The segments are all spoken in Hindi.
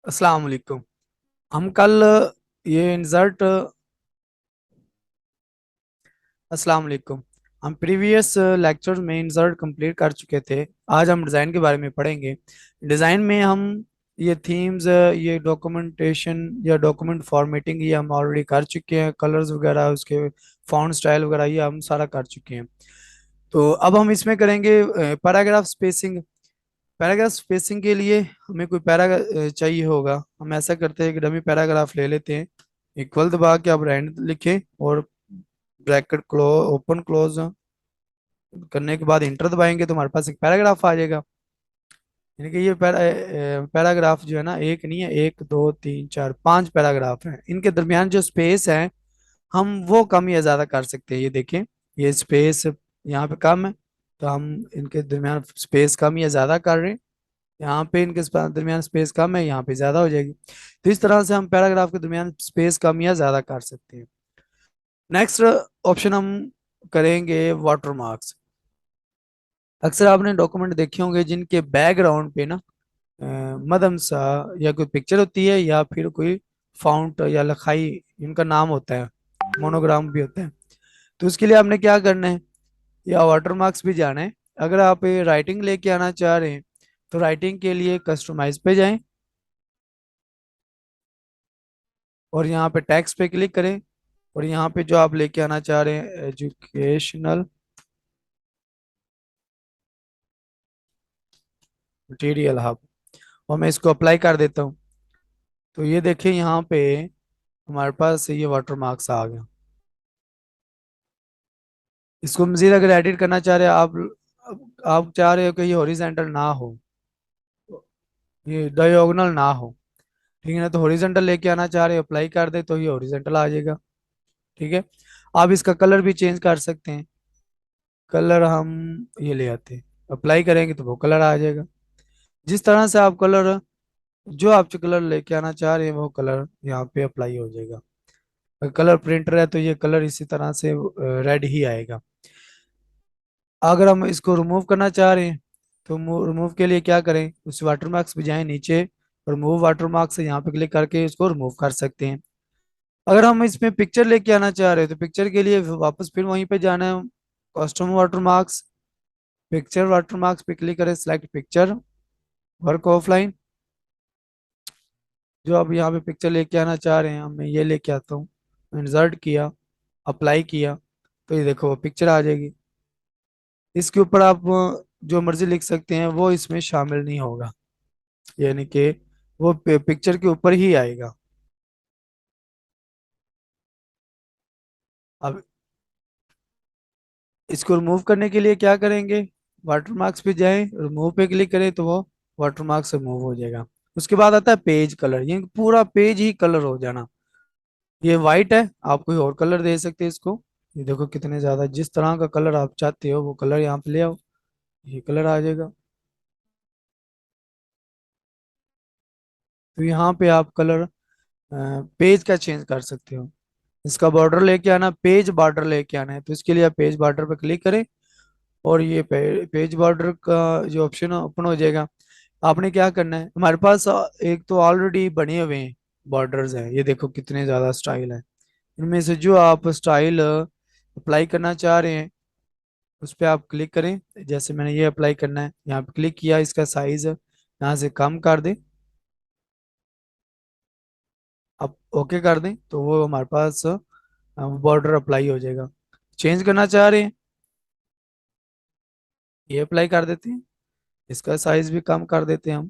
अस्सलाम वालेकुम। हम कल ये इंसर्ट अस्सलाम वालेकुम। हम प्रीवियस लेक्चर में इंसर्ट कंप्लीट कर चुके थे। आज हम डिज़ाइन के बारे में पढ़ेंगे। डिज़ाइन में हम ये थीम्स, ये डॉक्यूमेंटेशन या डॉक्यूमेंट फॉर्मेटिंग, ये हम ऑलरेडी कर चुके हैं। कलर्स वगैरह, उसके फॉन्ट स्टाइल वगैरह, ये हम सारा कर चुके हैं। तो अब हम इसमें करेंगे पैराग्राफ स्पेसिंग। पैराग्राफ स्पेसिंग के लिए हमें कोई चाहिए होगा। हम ऐसा करते हैं कि डमी पैराग्राफ ले लेते हैं। इक्वल दबा के आप रैंड लिखें और ब्रैकेट क्लोज, ओपन क्लोज करने के बाद इंटर दबाएंगे तो हमारे पास एक पैराग्राफ आ जाएगा। यानी कि ये पैराग्राफ जो है ना, एक नहीं है, एक दो तीन चार पांच पैराग्राफ हैं। इनके दरमियान जो स्पेस है हम वो कम या ज्यादा कर सकते हैं। ये देखें, ये स्पेस यहाँ पे कम है तो हम इनके दरमियान स्पेस कम या ज्यादा कर रहे हैं। यहाँ पे इनके दरमियान स्पेस कम है, यहाँ पे ज्यादा हो जाएगी। तो इस तरह से हम पैराग्राफ के दरमियान स्पेस कम या ज्यादा कर सकते हैं। नेक्स्ट ऑप्शन हम करेंगे वाटर मार्क्स। अक्सर आपने डॉक्यूमेंट देखे होंगे जिनके बैकग्राउंड पे ना मदम सा या कोई पिक्चर होती है या फिर कोई फाउंट या लखाई, इनका नाम होता है, मोनोग्राम भी होता है। तो उसके लिए आपने क्या करना है, या वाटर मार्क्स भी जाना है। अगर आप राइटिंग लेके आना चाह रहे हैं तो राइटिंग के लिए कस्टमाइज पे जाएं और यहाँ पे टैक्स पे क्लिक करें। और यहाँ पे जो आप लेके आना चाह रहे हैं, एजुकेशनल मटेरियल हब, और मैं इसको अप्लाई कर देता हूँ। तो ये देखिए यहाँ पे हमारे पास ये वाटर मार्क्स आ गया। इसको मजीद अगर एडिट करना चाह रहे हैं आप चाह रहे हो कि ये हॉरिजेंटल ना हो, ये डायगोनल ना हो, ठीक है ना, तो हॉरिजेंटल लेके आना चाह रहे हो, अप्लाई कर दे तो ये हॉरिजेंटल आ जाएगा। ठीक है। आप इसका कलर भी चेंज कर सकते हैं। कलर हम ये ले आते हैं, अप्लाई करेंगे तो वो कलर आ जाएगा। जिस तरह से आप कलर, जो आप जो कलर लेके आना चाह रहे हैं वो कलर यहाँ पे अप्लाई हो जाएगा। अगर कलर प्रिंटर है तो ये कलर इसी तरह से रेड ही आएगा। अगर हम इसको रिमूव करना चाह रहे हैं तो रिमूव के लिए क्या करें, उस वाटर मार्क्स पे जाएं नीचे, रिमूव वाटर मार्क्स से यहाँ पे क्लिक करके इसको रिमूव कर सकते हैं। अगर हम इसमें पिक्चर लेके आना चाह रहे हैं तो पिक्चर के लिए वापस फिर वहीं पे जाना है, custom water marks, picture water marks पे क्लिक करें, सिलेक्ट पिक्चर, वर्क ऑफलाइन। जो आप यहाँ पे पिक्चर लेके आना चाह रहे हैं, मैं ये लेके आता हूँ, इंसर्ट किया, अप्लाई किया, तो ये देखो वो पिक्चर आ जाएगी। इसके ऊपर आप जो मर्जी लिख सकते हैं, वो इसमें शामिल नहीं होगा। यानी कि वो पिक्चर के ऊपर ही आएगा। अब इसको रिमूव करने के लिए क्या करेंगे, वाटर मार्क्स पे जाएं, रिमूव पे क्लिक करें तो वो वाटर मार्क्स रिमूव हो जाएगा। उसके बाद आता है पेज कलर, ये पूरा पेज ही कलर हो जाना। ये वाइट है, आप कोई और कलर दे सकते हैं इसको। ये देखो कितने ज्यादा, जिस तरह का कलर आप चाहते हो वो कलर यहाँ पे ले आओ, ये कलर आ जाएगा। तो यहाँ पे आप कलर पेज का चेंज कर सकते हो। इसका बॉर्डर लेके आना, पेज बॉर्डर लेके आना है, तो इसके लिए आप पेज बॉर्डर पर क्लिक करें और ये पेज बॉर्डर का जो ऑप्शन ओपन हो जाएगा। आपने क्या करना है, हमारे पास एक तो ऑलरेडी बने हुए हैं बॉर्डर्स हैं, ये देखो कितने ज़्यादा स्टाइल है। इनमें से जो आप स्टाइल अप्लाई करना चाह रहे हैं उस पर आप क्लिक करें। जैसे मैंने ये अप्लाई करना है, यहाँ पे क्लिक किया, इसका साइज यहाँ से कम कर दें, आप ओके कर दें तो वो हमारे पास बॉर्डर अप्लाई हो जाएगा। चेंज करना चाह रहे हैं, ये अप्लाई कर देते हैं, इसका साइज भी कम कर देते हैं हम,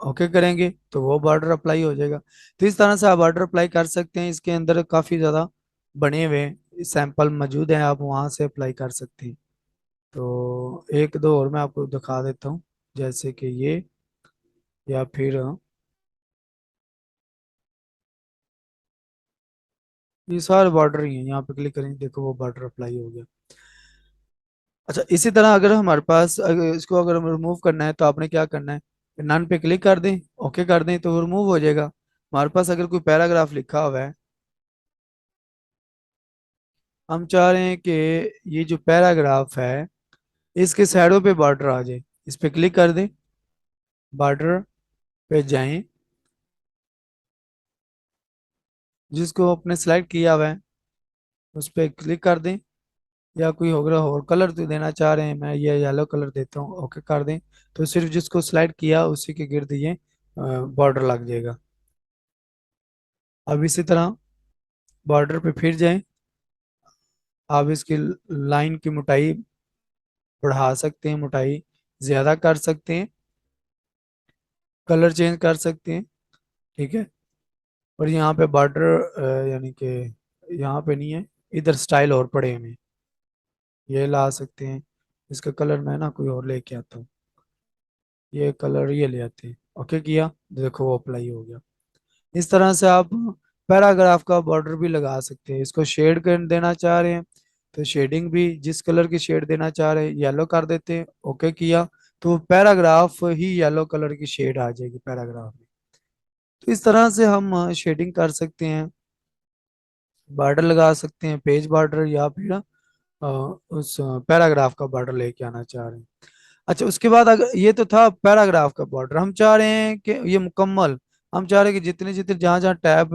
ओके करेंगे तो वो बॉर्डर अप्लाई हो जाएगा। तो इस तरह से आप बॉर्डर अप्लाई कर सकते हैं। इसके अंदर काफ़ी ज़्यादा बने हुए सैंपल मौजूद हैं, आप वहाँ से अप्लाई कर सकते हैं। तो एक दो और मैं आपको दिखा देता हूँ, जैसे कि ये, या फिर ये सारे बॉर्डर ही हैं, यहाँ पे क्लिक करेंगे, देखो वो बॉर्डर अप्लाई हो गया। अच्छा, इसी तरह अगर हमारे पास इसको अगर रिमूव करना है तो आपने क्या करना है, नन पे क्लिक कर दें, ओके कर दें तो रिमूव हो जाएगा। हमारे पास अगर कोई पैराग्राफ लिखा हुआ है, हम चाह रहे हैं कि ये जो पैराग्राफ है इसके साइडों पे बॉर्डर आ जाए, इस पे क्लिक कर दें, बॉर्डर, पे जाएं, जिसको आपने सेलेक्ट किया हुआ है उस पर क्लिक कर दें। या कोई होगा और कलर तो देना चाह रहे हैं, मैं ये येलो कलर देता हूँ, ओके कर दें। तो सिर्फ जिसको स्लाइड किया उसी के गिर्द ये बॉर्डर लग जाएगा। अब इसी तरह बॉर्डर पे फिर जाएं। आप इसकी लाइन की मोटाई बढ़ा सकते हैं, मोटाई ज्यादा कर सकते हैं, कलर चेंज कर सकते हैं। ठीक है। और यहाँ पे बॉर्डर यानी कि यहाँ पे नहीं है, इधर स्टाइल और पड़े हमें, ये ला सकते हैं। इसका कलर मैं ना कोई और लेके आता हूँ, ये कलर ये ले आते हैं, ओके किया, देखो वो अप्लाई हो गया। इस तरह से आप पैराग्राफ का बॉर्डर भी लगा सकते हैं। इसको शेड कर देना चाह रहे हैं तो शेडिंग भी जिस कलर की शेड देना चाह रहे हैं येलो कर देते हैं, ओके किया, तो पैराग्राफ ही येलो कलर की शेड आ जाएगी पैराग्राफ में। तो इस तरह से हम शेडिंग कर सकते हैं, बॉर्डर लगा सकते हैं, पेज बॉर्डर, या फिर उस पैराग्राफ का बॉर्डर लेके आना चाह रहे हैं। अच्छा, उसके बाद अगर ये तो था पैराग्राफ का बॉर्डर, हम चाह रहे हैं कि ये मुकम्मल, हम चाह रहे हैं कि जितने जितने जहां जहां टैब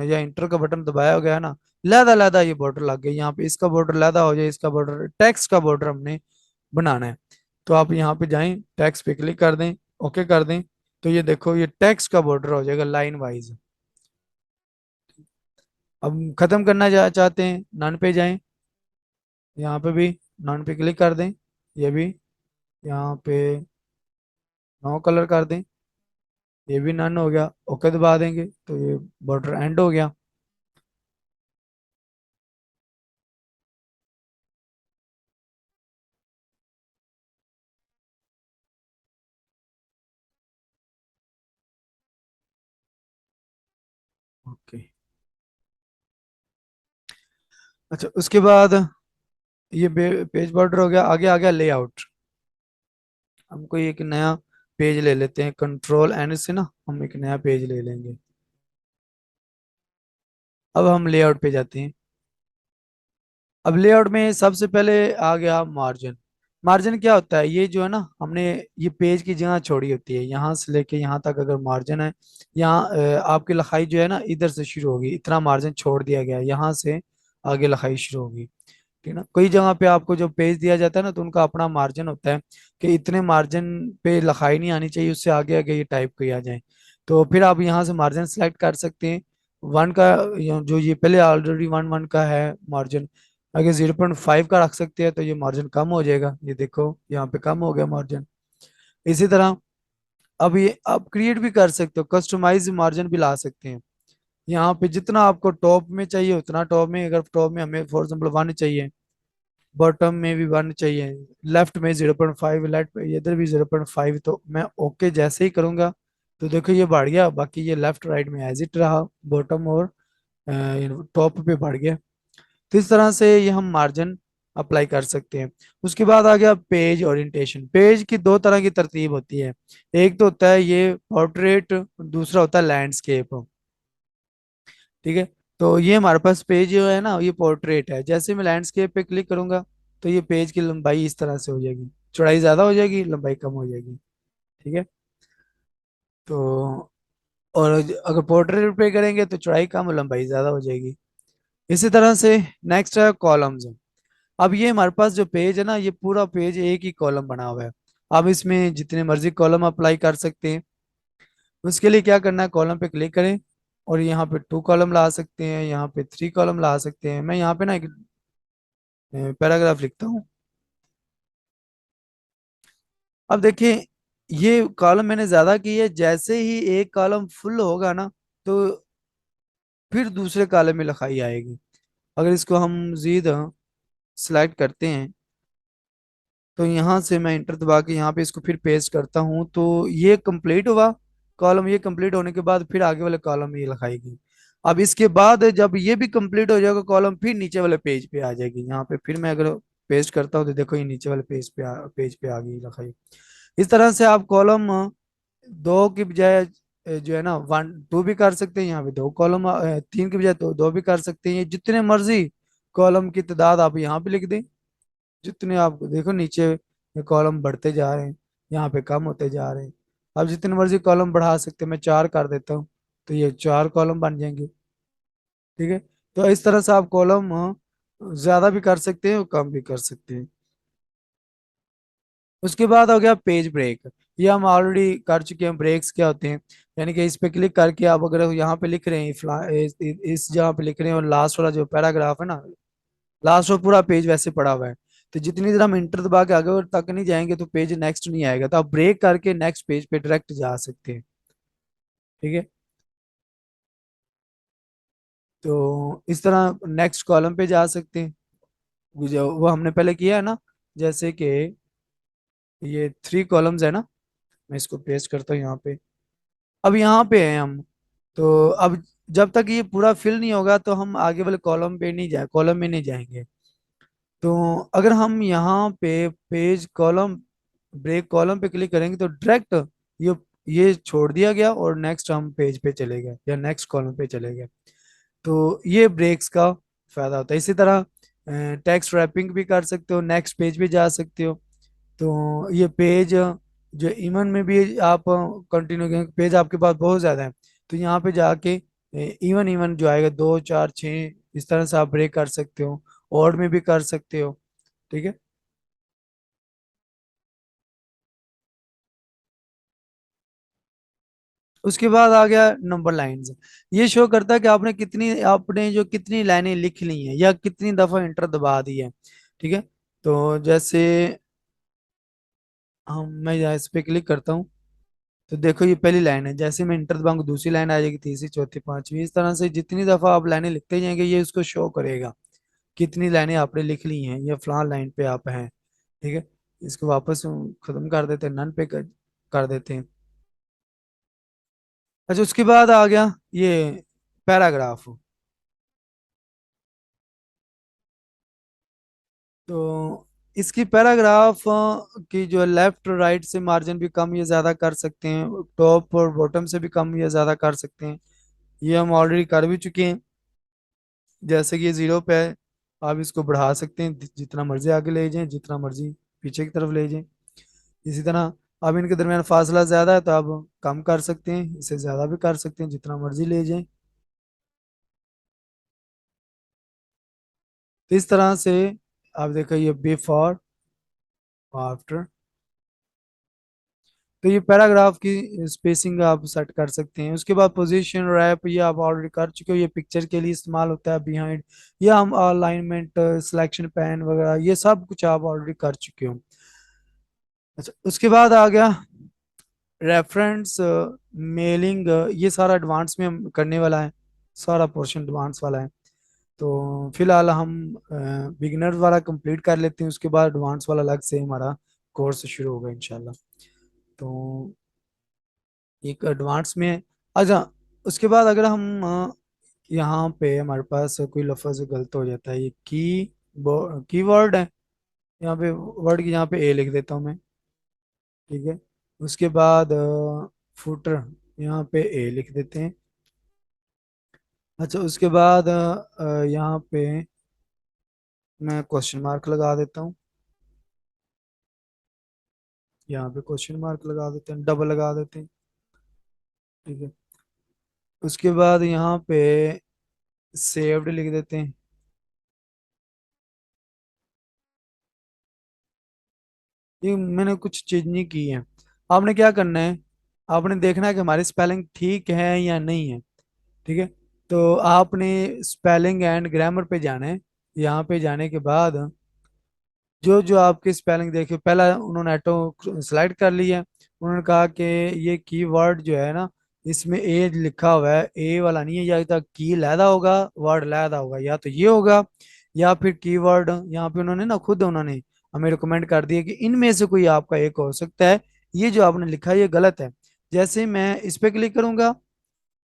या इंटर का बटन दबाया गया है ना, लहदा लहदा ये बॉर्डर लग गया, यहाँ पे इसका बॉर्डर लहदा हो जाए, इसका बॉर्डर, टेक्स्ट का बॉर्डर हमने बनाना है। तो आप यहाँ पे जाएं, टेक्स्ट पे क्लिक कर दें, ओके कर दें। तो ये देखो ये टेक्स्ट का बॉर्डर हो जाएगा लाइन वाइज। अब खत्म करना चाहते हैं, नन पे जाएं, यहाँ पे भी नन पे क्लिक कर दें, ये भी यहाँ पे नो कलर कर दें, ये भी नन हो गया, ओके दबा देंगे तो ये बॉर्डर एंड हो गया। ओके। अच्छा, उसके बाद ये पेज बॉर्डर हो गया, आगे आ गया लेआउट। हम कोई एक नया पेज ले लेते हैं, कंट्रोल एन से ना हम एक नया पेज ले लेंगे। अब हम लेआउट पे जाते हैं। अब लेआउट में सबसे पहले आ गया मार्जिन। मार्जिन क्या होता है, ये जो है ना हमने ये पेज की जगह छोड़ी होती है, यहाँ से लेके यहाँ तक अगर मार्जिन है, यहाँ आपकी लिखाई जो है ना इधर से शुरू होगी, इतना मार्जिन छोड़ दिया गया है, यहाँ से आगे लिखाई शुरू होगी। ठीक है ना, कई जगह पे आपको जो पेज दिया जाता है ना तो उनका अपना मार्जिन होता है कि इतने मार्जिन पे लिखाई नहीं आनी चाहिए, उससे आगे आगे ये टाइप किया आ जाए। तो फिर आप यहाँ से मार्जिन सेलेक्ट कर सकते हैं। वन का, जो ये पहले ऑलरेडी वन वन का है मार्जिन, अगर 0.5 का रख सकते हैं तो ये मार्जिन कम हो जाएगा, ये देखो यहाँ पे कम हो गया मार्जिन। इसी तरह अब ये आप क्रिएट भी कर सकते हो, कस्टमाइज मार्जिन भी ला सकते हैं। यहाँ पे जितना आपको टॉप में चाहिए उतना टॉप में, अगर टॉप में हमें फॉर एग्जाम्पल वन चाहिए, बॉटम में भी वन चाहिए, लेफ्ट में 0.5, लेफ्ट में इधर भी 0.5, तो मैं ओके जैसे ही करूंगा तो देखो ये बढ़ गया, बाकी ये लेफ्ट राइट में एज इट रहा, बॉटम और टॉप पे बढ़ गया। तो इस तरह से ये हम मार्जिन अप्लाई कर सकते हैं। उसके बाद आ गया पेज ओरिएंटेशन। पेज की दो तरह की तरतीब होती है, एक तो होता है ये पोर्ट्रेट, दूसरा होता है लैंडस्केप। ठीक है। तो ये हमारे पास पेज जो है ना ये पोर्ट्रेट है, जैसे मैं लैंडस्केप पे क्लिक करूंगा तो ये पेज की लंबाई इस तरह से हो जाएगी, चौड़ाई ज्यादा हो जाएगी, लंबाई कम हो जाएगी। ठीक है। तो और अगर पोर्ट्रेट पे करेंगे तो चौड़ाई कम और लंबाई ज्यादा हो जाएगी। इसी तरह से नेक्स्ट है कॉलम्स। अब ये हमारे पास जो पेज है ना ये पूरा पेज एक ही कॉलम बना हुआ है। अब इसमें जितने मर्जी कॉलम अप्लाई कर सकते हैं। उसके लिए क्या करना है, कॉलम पे क्लिक करें और यहाँ पे टू कॉलम ला सकते हैं, यहाँ पे थ्री कॉलम ला सकते हैं। मैं यहाँ पे ना एक पैराग्राफ लिखता हूँ। अब देखिए ये कॉलम मैंने ज्यादा की है, जैसे ही एक कॉलम फुल होगा ना तो फिर दूसरे कॉलम में लिखाई आएगी। अगर इसको हम मजीद सिलेक्ट करते हैं तो यहाँ से मैं इंटर दबा के यहाँ पे इसको फिर पेस्ट करता हूँ तो ये कंप्लीट हुआ कॉलम। ये कंप्लीट होने के बाद फिर आगे वाले कॉलम में ये लिखाएगी। अब इसके बाद जब ये भी कंप्लीट हो जाएगा कॉलम, फिर नीचे वाले पेज पे आ जाएगी। यहाँ पे फिर मैं अगर पेस्ट करता हूँ तो देखो ये नीचे वाले पेज पे आ गई लिखाई। इस तरह से आप कॉलम दो की बजाय जो है ना वन टू भी कर सकते हैं, यहाँ पे दो कॉलम, तीन की बजाय दो भी कर सकते हैं, जितने मर्जी कॉलम की तादाद आप यहाँ पे लिख दें। जितने आप देखो नीचे कॉलम बढ़ते जा रहे हैं, यहाँ पे कम होते जा रहे हैं। आप जितने मर्जी कॉलम बढ़ा सकते हैं, मैं 4 कर देता हूँ, तो ये 4 कॉलम बन जाएंगे। ठीक है। तो इस तरह से आप कॉलम ज्यादा भी कर सकते हैं और कम भी कर सकते हैं। उसके बाद हो गया पेज ब्रेक। ये हम ऑलरेडी कर चुके हैं। ब्रेक्स क्या होते हैं, यानी कि इस पे क्लिक करके आप अगर यहाँ पे लिख रहे हैं इस जगह पे लिख रहे हैं, और लास्ट वाला जो पैराग्राफ है ना, लास्ट में पूरा पेज वैसे पड़ा हुआ है, तो जितनी देर हम इंटर दबा के आगे और तक नहीं जाएंगे तो पेज नेक्स्ट नहीं आएगा, तो आप ब्रेक करके नेक्स्ट पेज पे डायरेक्ट जा सकते हैं। ठीक है। तो इस तरह नेक्स्ट कॉलम पे जा सकते हैं, वो हमने पहले किया है ना। जैसे कि ये 3 कॉलम्स है ना, मैं इसको पेस्ट करता हूँ यहाँ पे। अब यहाँ पे हैं हम, तो अब जब तक ये पूरा फिल नहीं होगा तो हम आगे वाले कॉलम में नहीं जाएंगे। तो अगर हम यहाँ पे पेज कॉलम ब्रेक कॉलम पे क्लिक करेंगे तो डायरेक्ट ये ये छोड़ दिया गया और नेक्स्ट हम पेज पे चले गए या नेक्स्ट कॉलम पे चले गए। तो ये ब्रेक्स का फायदा होता है। इसी तरह टेक्स्ट रैपिंग भी कर सकते हो, नेक्स्ट पेज पे जा सकते हो। तो ये पेज जो इवन में भी आप कंटिन्यू करेंगे, पेज आपके पास बहुत ज़्यादा है, तो यहाँ पे जाके इवन इवन जो आएगा 2 4 6, इस तरह से आप ब्रेक कर सकते हो, और में भी कर सकते हो। ठीक है। उसके बाद आ गया नंबर लाइंस। ये शो करता है कि आपने जो कितनी लाइनें लिख ली हैं या कितनी दफा इंटर दबा दी है। ठीक है। तो जैसे मैं यहाँ इस पे क्लिक करता हूँ, तो देखो ये पहली लाइन है, जैसे मैं इंटर दबाऊंगा दूसरी लाइन आ जाएगी, तीसरी चौथी पांचवी, इस तरह से जितनी दफा आप लाइनें लिखते जाएंगे ये उसको शो करेगा कितनी लाइनें आपने लिख ली हैं या फलां लाइन पे आप हैं। ठीक है। इसको वापस खत्म कर देते हैं, नन पे कर देते हैं। अच्छा, उसके बाद आ गया ये पैराग्राफ। तो इसकी पैराग्राफ की जो लेफ्ट राइट से मार्जिन भी कम या ज्यादा कर सकते हैं, टॉप और बॉटम से भी कम या ज्यादा कर सकते हैं। ये हम ऑलरेडी कर भी चुके हैं। जैसे कि ये 0 पे है, आप इसको बढ़ा सकते हैं जितना मर्जी आगे ले जाएं, जितना मर्जी पीछे की तरफ ले जाएं। इसी तरह अब इनके दरमियान फासला ज्यादा है तो आप कम कर सकते हैं, इसे ज्यादा भी कर सकते हैं, जितना मर्जी ले जाएं। तो इस तरह से आप देखो ये बिफोर आफ्टर। तो ये पैराग्राफ की स्पेसिंग आप सेट कर सकते हैं। उसके बाद पोजीशन रैप ये आप ऑलरेडी कर चुके हो, ये पिक्चर के लिए इस्तेमाल होता है बिहाइंड, या हम अलाइनमेंट सिलेक्शन पैन वगैरह ये सब कुछ आप ऑलरेडी कर चुके हो। अच्छा, उसके बाद आ गया रेफरेंस मेलिंग। ये सारा एडवांस में हम करने वाला है, सारा पोर्शन एडवांस वाला है। तो फिलहाल हम बिगिनर वाला कंप्लीट कर लेते हैं, उसके बाद एडवांस वाला अलग से हमारा कोर्स शुरू होगा इंशाल्लाह। तो एक एडवांस में है। अच्छा, उसके बाद अगर हम यहाँ पे हमारे पास कोई लफ्ज़ गलत हो जाता है, ये कीवर्ड है, यहाँ पे वर्ड की यहाँ पे ए लिख देता हूँ मैं। ठीक है। उसके बाद फुटर, यहाँ पे ए लिख देते हैं। अच्छा, उसके बाद यहाँ पे मैं क्वेश्चन मार्क लगा देता हूँ, यहाँ पे क्वेश्चन मार्क लगा देते हैं, डबल लगा देते हैं। ठीक है। उसके बाद यहाँ पे सेव्ड लिख देते हैं। ये मैंने कुछ चेंज नहीं की है। आपने क्या करना है, आपने देखना है कि हमारी स्पेलिंग ठीक है या नहीं है। ठीक है। तो आपने स्पेलिंग एंड ग्रामर पे जाना है। यहाँ पे जाने के बाद जो जो आपकी स्पेलिंग देखिए, पहला उन्होंने ऑटो सिलेक्ट कर लिया है। उन्होंने कहा कि ये कीवर्ड जो है ना, इसमें ए लिखा हुआ है, ए वाला नहीं है, या तो की लैदा होगा, वर्ड लैदा होगा, या तो ये होगा, या फिर कीवर्ड यहाँ पे उन्होंने ना खुद उन्होंने हमें रिकमेंड कर दिया कि इनमें से कोई आपका एक हो सकता है, ये जो आपने लिखा है ये गलत है। जैसे ही मैं इस पे क्लिक करूंगा,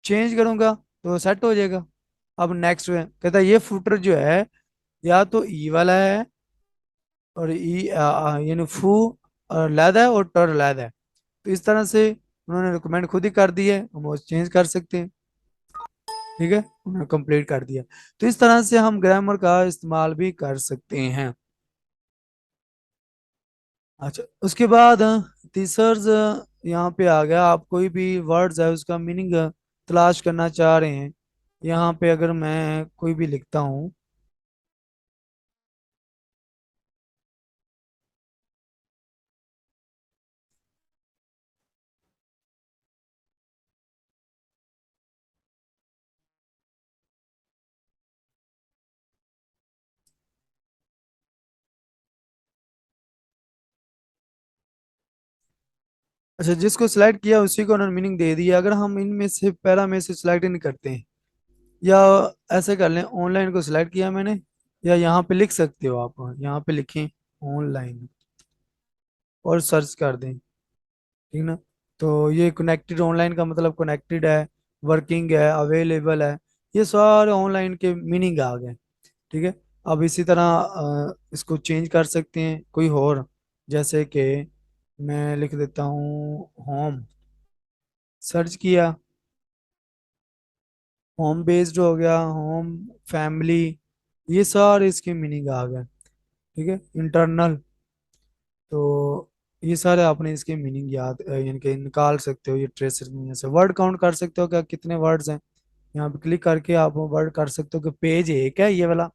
चेंज करूंगा, तो सेट हो जाएगा। अब नेक्स्ट में कहता है ये फुटर जो है या तो ई वाला है, और यानी फू और लैदा है और टर लैदा है। तो इस तरह से उन्होंने रिकमेंड खुद ही कर दी है, हम वो चेंज कर सकते हैं। ठीक है, उन्होंने कंप्लीट कर दिया। तो इस तरह से हम ग्रामर का इस्तेमाल भी कर सकते हैं। अच्छा, उसके बाद तीसर्स यहाँ पे आ गया। आप कोई भी वर्ड्स है उसका मीनिंग तलाश करना चाह रहे हैं। यहाँ पे अगर मैं कोई भी लिखता हूँ। अच्छा, जिसको सिलेक्ट किया उसी को उन्होंने मीनिंग दे दिया। अगर हम इनमें से पैरा में से सिलेक्ट नहीं करते हैं, या ऐसे कर लें, ऑनलाइन को सिलेक्ट किया मैंने, या यहाँ पे लिख सकते हो आप, यहाँ पे लिखें ऑनलाइन और सर्च कर दें। ठीक ना। तो ये कनेक्टेड, ऑनलाइन का मतलब कनेक्टेड है, वर्किंग है, अवेलेबल है, ये सारे ऑनलाइन के मीनिंग आ गए। ठीक है। अब इसी तरह इसको चेंज कर सकते हैं कोई और। जैसे कि मैं लिख देता हूँ होम, सर्च किया, होम बेस्ड हो गया, होम, फैमिली, ये सारे इसके मीनिंग आ गए। ठीक है। इंटरनल, तो ये सारे आपने इसके मीनिंग याद यानी कि निकाल सकते हो। ये ट्रेसर में से वर्ड काउंट कर सकते हो क्या कितने वर्ड्स हैं। यहाँ पे क्लिक करके आप वर्ड कर सकते हो कि पेज एक है ये वाला,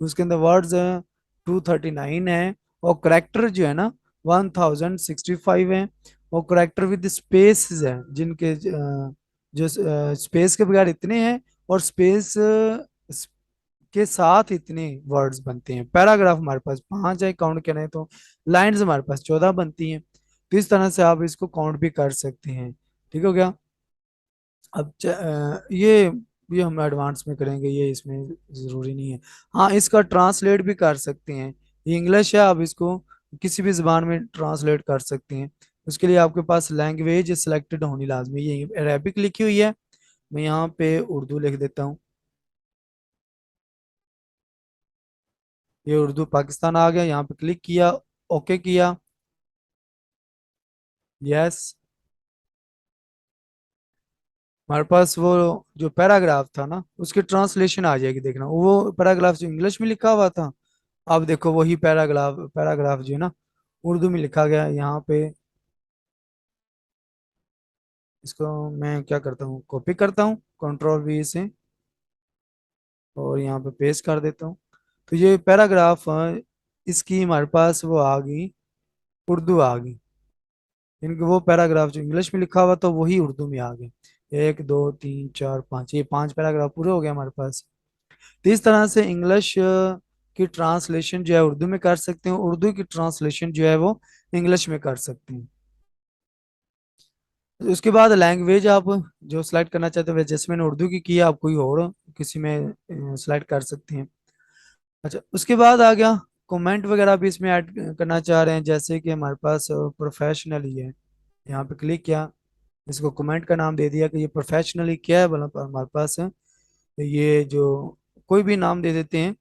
उसके अंदर वर्ड्स हैं 239 है, और करेक्टर जो है ना 1065 है, और करेक्टर विद स्पेस है जिनके जो स्पेस के बगैर इतने हैं, और स्पेस के साथ इतने वर्ड्स बनते हैं। पैराग्राफ हमारे पास 5 है काउंट करें तो, लाइंस हमारे पास 14 बनती हैं। तो इस तरह से आप इसको काउंट भी कर सकते हैं। ठीक हो गया। अब ये हम एडवांस में करेंगे, ये इसमें ज़रूरी नहीं है। हाँ, इसका ट्रांसलेट भी कर सकते हैं। ये इंग्लिश है, आप इसको किसी भी ज़बान में ट्रांसलेट कर सकते हैं। उसके लिए आपके पास लैंग्वेज सिलेक्टेड होनी लाजमी है। ये अरेबिक लिखी हुई है, मैं यहाँ पे उर्दू लिख देता हूँ। ये उर्दू पाकिस्तान आ गया, यहाँ पे क्लिक किया, ओके किया, यस। हमारे पास वो जो पैराग्राफ था ना उसकी ट्रांसलेशन आ जाएगी, देखना वो पैराग्राफ जो इंग्लिश में लिखा हुआ था, अब देखो वही पैराग्राफ पैराग्राफ जो है ना उर्दू में लिखा गया है यहाँ पे। इसको मैं क्या करता हूँ, कॉपी करता हूँ कंट्रोल वी से, और यहाँ पे पेस्ट कर देता हूँ। तो ये पैराग्राफ इसकी हमारे पास वो आ गई, उर्दू आ गई। इनके वो पैराग्राफ जो इंग्लिश में लिखा हुआ था वही उर्दू में आ गए। 1 2 3 4 5, ये 5 पैराग्राफ पूरे हो गए हमारे पास। तो इस तरह से इंग्लिश की ट्रांसलेशन जो है उर्दू में कर सकते हैं, उर्दू की ट्रांसलेशन जो है वो इंग्लिश में कर सकते हैं। उसके बाद लैंग्वेज आप जो सिलेक्ट करना चाहते हो, जैसे मैंने उर्दू की किया, आप कोई और किसी में सिलेक्ट कर सकते हैं। अच्छा, उसके बाद आ गया कमेंट वगैरह भी इसमें ऐड करना चाह रहे हैं, जैसे कि हमारे पास प्रोफेशनल ही है। यहाँ पे क्लिक किया, इसको कमेंट का नाम दे दिया कि ये प्रोफेशनली क्या है बोला हमारे पास है। ये जो कोई भी नाम दे देते हैं,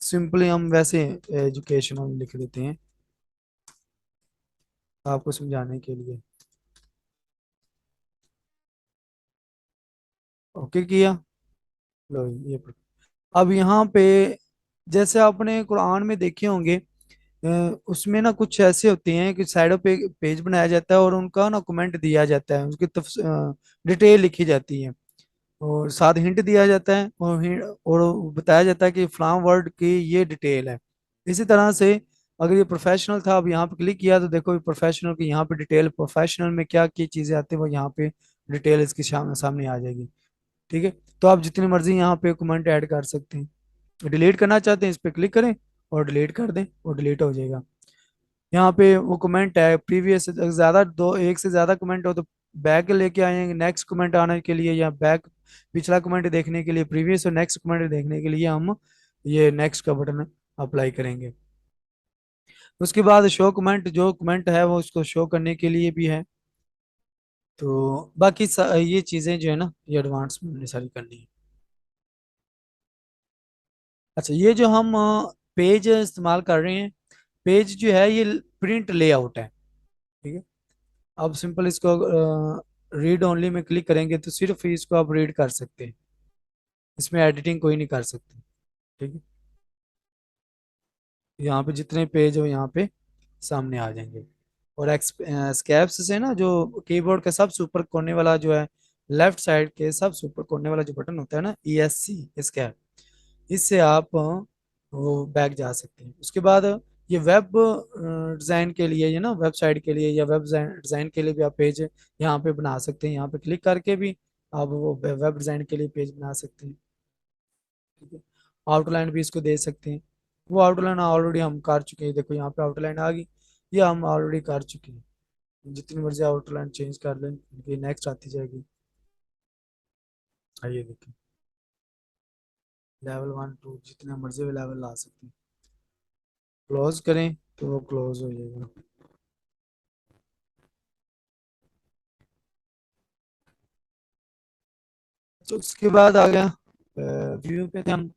सिंपली हम वैसे एजुकेशनल लिख देते हैं आपको समझाने के लिए। ओके किया, लो ये अब यहाँ पे जैसे आपने कुरान में देखे होंगे, उसमें ना कुछ ऐसे होते हैं कि साइडों पे पेज बनाया जाता है और उनका ना कमेंट दिया जाता है, उसकी डिटेल लिखी जाती है, और साथ हिंट दिया जाता है, और बताया जाता है कि फलां वर्ड की ये डिटेल है। इसी तरह से अगर ये प्रोफेशनल था, अब यहाँ पे क्लिक किया तो देखो प्रोफेशनल की यहाँ पे डिटेल, प्रोफेशनल में क्या क्या चीज़ें आती है वो यहाँ पे डिटेल इसकी सामने आ जाएगी। ठीक है। तो आप जितनी मर्जी यहाँ पे कमेंट ऐड कर सकते हैं। डिलीट करना चाहते हैं, इस पर क्लिक करें और डिलीट कर दें, और डिलीट हो जाएगा। यहाँ पे वो कमेंट है प्रीवियस, ज़्यादा दो एक से ज़्यादा कमेंट हो तो बैक लेके आएंगे नेक्स्ट कमेंट आने के लिए, या बैक पिछला कमेंट देखने के लिए प्रीवियस, और नेक्स्ट कमेंट देखने के लिए हम ये नेक्स्ट का बटन अप्लाई करेंगे। उसके बाद शो कमेंट, जो कमेंट है वो उसको शो करने के लिए भी है। तो बाकी ये चीज़ें जो है ना ये एडवांस में हमने सारी करनी है। अच्छा, ये जो हम पेज इस्तेमाल कर रहे हैं, पेज जो है ये प्रिंट लेआउट है। ठीक है। अब सिंपल इसको रीड ओनली में क्लिक करेंगे तो सिर्फ इसको आप रीड कर सकते हैं, इसमें एडिटिंग कोई नहीं कर सकते। ठीक है। यहाँ पे जितने पेज हो यहाँ पे सामने आ जाएंगे। और स्केप्स से ना, जो कीबोर्ड के सबसे ऊपर कोने वाला जो है, लेफ्ट साइड के सबसे ऊपर कोने वाला जो बटन होता है ना, ESC स्केप, इससे आप वो बैक जा सकते हैं। उसके बाद ये वेब डिज़ाइन के लिए, ये ना वेबसाइट के लिए या वेब डिज़ाइन के लिए भी आप पेज यहाँ पे बना सकते हैं। यहाँ पे क्लिक करके भी आप वो वेब डिज़ाइन के लिए पेज बना सकते हैं। ठीक है, आउटलाइन भी इसको दे सकते हैं। वो आउटलाइन ऑलरेडी हम कर चुके हैं, देखो यहाँ पे आउटलाइन आ गई, ये हम ऑलरेडी कर चुके हैं। जितनी मर्जी आउटलाइन चेंज कर लें, ये नेक्स्ट आती जाएगी। आइए देखिए, लेवल 1 2 जितने मर्जी भी लेवल ला सकते हैं। क्लोज करें तो वो क्लोज हो जाएगा। तो उसके बाद आ गया व्यू पे थे हम।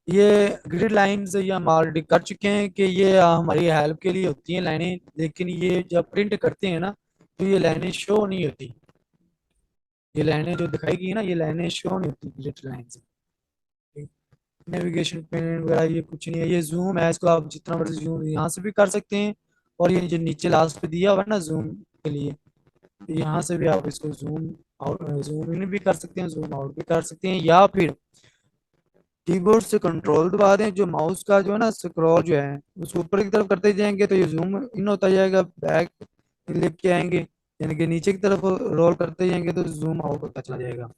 ये ग्रिड लाइंस ये हम ऑलरेडी कर चुके हैं कि ये हमारी हेल्प के लिए होती हैं लाइनें, लेकिन ये जब प्रिंट करते हैं ना, तो ये लाइनें शो नहीं होती। ये लाइनें जो दिखाई गई है ना, ये लाइनें शो नहीं होती ग्रिड लाइंस। नेविगेशन पेन वगैरह ये कुछ नहीं है, ये जूम है, इसको आप जितना मर्जी जूम यहाँ से भी कर सकते हैं। और ये जो नीचे लास्ट पे दिया हुआ है ना जूम के लिए, यहाँ से भी आप इसको जूम आउट, जूम इन भी कर सकते हैं, जूम आउट भी कर सकते हैं। या फिर कीबोर्ड से कंट्रोल दबा दें, जो माउस का जो है ना स्क्रॉल जो है उसको ऊपर की तरफ करते जाएंगे तो ये जूम इन होता जाएगा, बैक लेके आएंगे यानी कि नीचे की तरफ रोल करते जाएंगे तो जूम आउट होता चला जाएगा।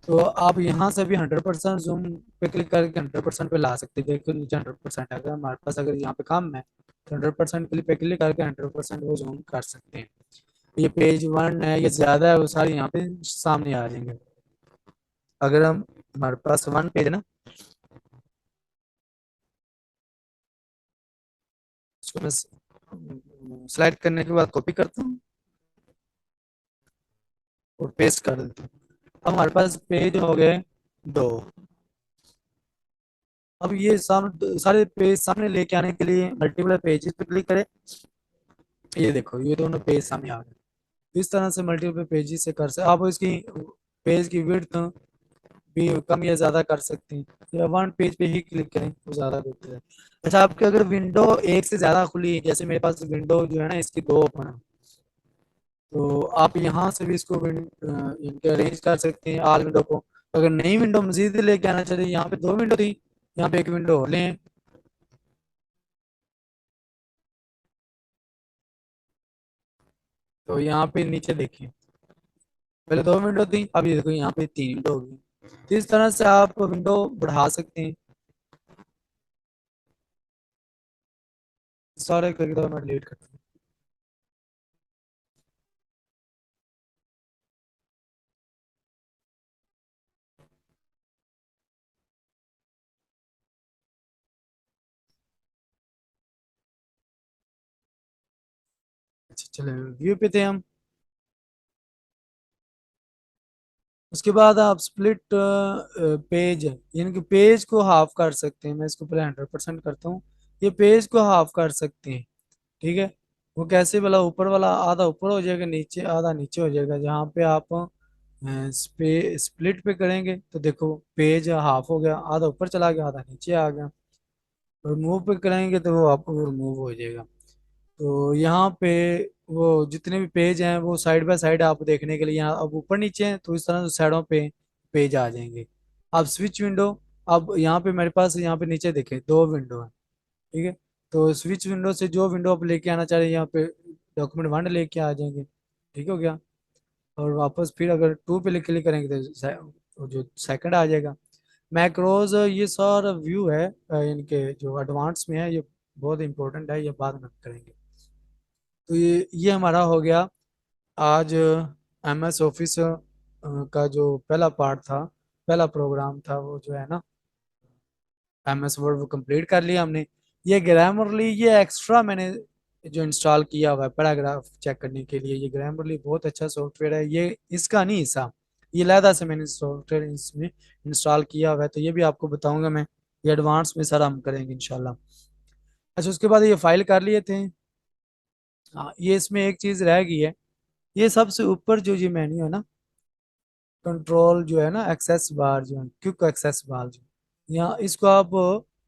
तो आप यहाँ से भी 100% जूम पे क्लिक करके 100% पे ला सकते हैं। देखो नीचे 100% है, अगर हमारे पास अगर यहाँ पे कम है तो 100% क्लिक पे क्लिक करके 100% वो जूम कर सकते हैं। ये पेज 1 है, ये ज्यादा है, वो सारे यहाँ पे सामने आ जाएंगे। अगर हम, हमारे पास 1 पेज है ना, इसको मैं सिलेक्ट करने के बाद कॉपी करता हूँ और पेस्ट कर देता हूँ। अब हमारे पास पेज हो गए 2। अब ये सारे पेज सामने लेके आने के लिए मल्टीपल पेजेस पे क्लिक करें। ये देखो ये दोनों पेज सामने आ गए। इस तरह से मल्टीपल पेजेस से कर सकते आप। इसकी पेज की विड्थ भी कम या ज्यादा कर सकते हैं, या 1 पेज पे ही क्लिक करें तो ज्यादा बेहतर है। अच्छा, आपके अगर विंडो एक से ज्यादा खुली है, जैसे मेरे पास विंडो जो है ना इसकी 2 ओपन है, तो आप यहाँ से भी इसको इनके अरेंज कर सकते हैं आल विंडो को। अगर नई विंडो मजीद लेके आना चाहिए, यहाँ पे 2 विंडो थी, यहाँ पे एक विंडो और लें। तो यहाँ पे नीचे देखिए, पहले 2 विंडो थी, अब ये देखो यहाँ पे 3 विंडो होगी। तो इस तरह से आप विंडो बढ़ा सकते हैं। सारे करके तो मैं डिलीट करता हूँ। अच्छा चले, व्यू पे थे हम। उसके बाद आप स्प्लिट पेज, यानी कि पेज को हाफ कर सकते हैं। मैं इसको पहले 100% करता हूँ। ये पेज को हाफ कर सकते हैं। ठीक है, वो कैसे वाला, ऊपर वाला आधा ऊपर हो जाएगा, नीचे आधा नीचे हो जाएगा। जहाँ पे आप स्प्लिट पे करेंगे तो देखो पेज हाफ हो गया, आधा ऊपर चला गया, आधा नीचे आ गया। और मूव पे करेंगे तो वो आपको रिमूव हो जाएगा। तो यहाँ पे वो जितने भी पेज हैं वो साइड बाय साइड आप देखने के लिए, यहाँ अब ऊपर नीचे हैं तो इस तरह से साइडों पे पेज आ जाएंगे। अब स्विच विंडो, अब यहाँ पे मेरे पास यहाँ पे नीचे देखें 2 विंडो है। ठीक है, तो स्विच विंडो से जो विंडो आप लेके आना चाह रहे हैं, यहाँ पे डॉक्यूमेंट 1 लेके आ जाएंगे। ठीक हो गया। और वापस फिर अगर 2 पे क्लिक करेंगे तो वो जो सेकंड आ जाएगा। मैक्रोज ये सारा व्यू है इनके जो एडवांस में है, ये बहुत इंपॉर्टेंट है, ये बाद में करेंगे। तो ये हमारा हो गया आज MS ऑफिस का जो पहला पार्ट था, पहला प्रोग्राम था, वो जो है ना MS वर्ड, वो कंप्लीट कर लिया हमने। ये ग्रामरली ये एक्स्ट्रा मैंने जो इंस्टॉल किया हुआ है पैराग्राफ चेक करने के लिए, ये ग्रामरली बहुत अच्छा सॉफ्टवेयर है। ये इसका नहीं हिस्सा, ये अलहदा से मैंने सॉफ्टवेयर इसमें इंस्टॉल किया हुआ है, तो ये भी आपको बताऊंगा मैं। ये एडवांस में सारा हम करेंगे इंशाल्लाह। अच्छा, उसके बाद ये फाइल कर लिए थे। हाँ, ये इसमें एक चीज़ रह गई है। ये सबसे ऊपर जो ये मेन्यू है ना, कंट्रोल जो है ना, एक्सेस बार जो है, क्विक एक्सेस बार जो, यहाँ इसको आप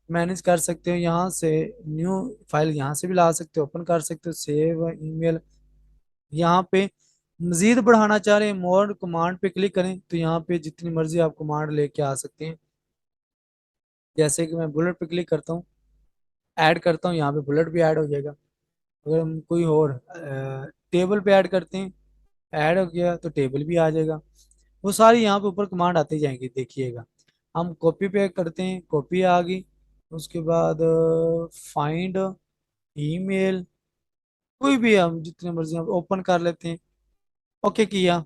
मैनेज कर सकते हो यहाँ से। न्यू फाइल यहाँ से भी ला सकते हो, ओपन कर सकते हो, सेव ईमेल। यहाँ पे मजीद बढ़ाना चाह रहे हैं, मोर कमांड पे क्लिक करें तो यहाँ पे जितनी मर्जी आप कमांड लेके आ सकते हैं। जैसे कि मैं बुलेट पे क्लिक करता हूँ, ऐड करता हूँ, यहाँ पे बुलेट भी ऐड हो जाएगा। अगर हम कोई और टेबल पे ऐड करते हैं, ऐड हो गया तो टेबल भी आ जाएगा। वो सारी यहाँ पे ऊपर कमांड आते जाएंगे, देखिएगा। हम कॉपी पे करते हैं, कॉपी आ गई। उसके बाद फाइंड ईमेल, कोई भी हम जितने मर्जी हम ओपन कर लेते हैं। ओके किया।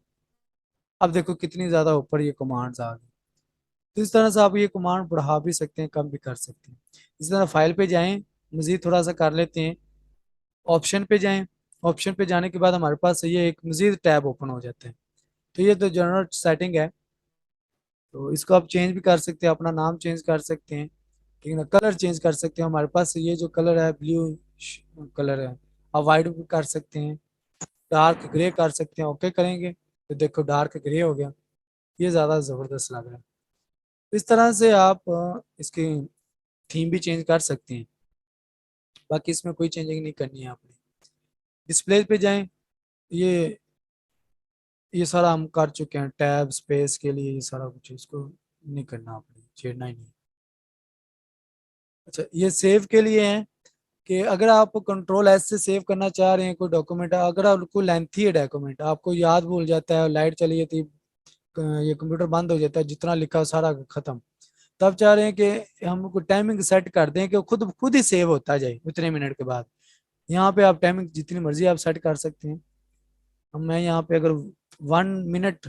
अब देखो कितनी ज्यादा ऊपर ये कमांड्स आ गई। तो इस तरह से आप ये कमांड बढ़ा भी सकते हैं, कम भी कर सकते हैं। इस तरह फाइल पे जाएं, मजीद थोड़ा सा कर लेते हैं। ऑप्शन पे जाएं। ऑप्शन पे जाने के बाद हमारे पास ये एक मजीद टैब ओपन हो जाते हैं। तो ये तो जनरल सेटिंग है। तो इसको आप चेंज भी कर सकते हैं, अपना नाम चेंज कर सकते हैं, ठीक है ना। कलर चेंज कर सकते हैं, हमारे पास ये जो कलर है ब्लू कलर है, आप वाइट भी कर सकते हैं, डार्क ग्रे कर सकते हैं। ओके करेंगे तो देखो डार्क ग्रे हो गया। ये ज़्यादा ज़बरदस्त लग रहा है। इस तरह से आप इसकी थीम भी चेंज कर सकते हैं। बाकी इसमें कोई चेंजिंग नहीं करनी है आपने। डिस्प्ले पे जाएं। ये ये सारा हम कर चुके हैं, टैब स्पेस के लिए ये सारा कुछ, इसको नहीं करना, आपने छेड़ना ही नहीं। अच्छा, ये सेव के लिए है कि अगर आप कंट्रोल एस से सेव करना चाह रहे हैं कोई डॉक्यूमेंट, अगर आपको लेंथी है डॉक्यूमेंट, आपको याद भूल जाता है, लाइट चली जाती है, ये कंप्यूटर बंद हो जाता है, जितना लिखा हो सारा खत्म, तब चाह रहे हैं कि हम टाइमिंग सेट कर दें कि वो खुद खुद ही सेव होता जाए उतने मिनट के बाद। यहाँ पे आप टाइमिंग जितनी मर्जी आप सेट कर सकते हैं। अब मैं यहाँ पे अगर 1 मिनट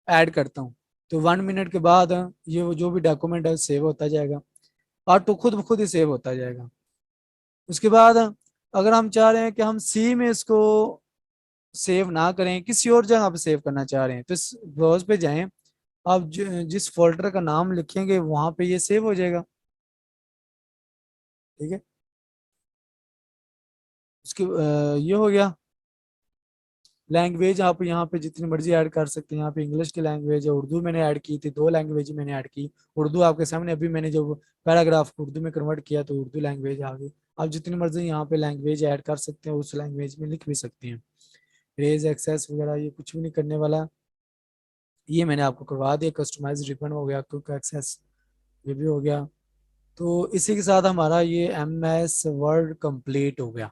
ऐड करता हूँ तो 1 मिनट के बाद ये वो जो भी डॉक्यूमेंट है सेव होता जाएगा, और तो खुद ब खुद ही सेव होता जाएगा। उसके बाद अगर हम चाह रहे हैं कि हम सी में इसको सेव ना करें, किसी और जगह पे सेव करना चाह रहे हैं, तो इस ब्राउज पे जाएं। आप जिस फोल्डर का नाम लिखेंगे वहां पे ये सेव हो जाएगा, ठीक है। उसके ये हो गया। लैंग्वेज आप यहाँ पे जितनी मर्जी ऐड कर सकते हैं। यहाँ पे इंग्लिश की लैंग्वेज है, उर्दू मैंने ऐड की थी, 2 लैंग्वेज मैंने ऐड की। उर्दू आपके सामने अभी मैंने जो पैराग्राफ उर्दू में कन्वर्ट किया तो उर्दू लैंग्वेज आ गई। आप जितनी मर्जी यहाँ पे लैंग्वेज ऐड कर सकते हैं, उस लैंग्वेज में लिख भी सकते हैं। रेज एक्सेस वगैरह ये कुछ भी नहीं करने वाला, ये मैंने आपको करवा दिया। कस्टमाइज रिबन हो गया, क्विक एक्सेस ये भी हो गया। तो इसी के साथ हमारा ये MS वर्ड कंप्लीट हो गया।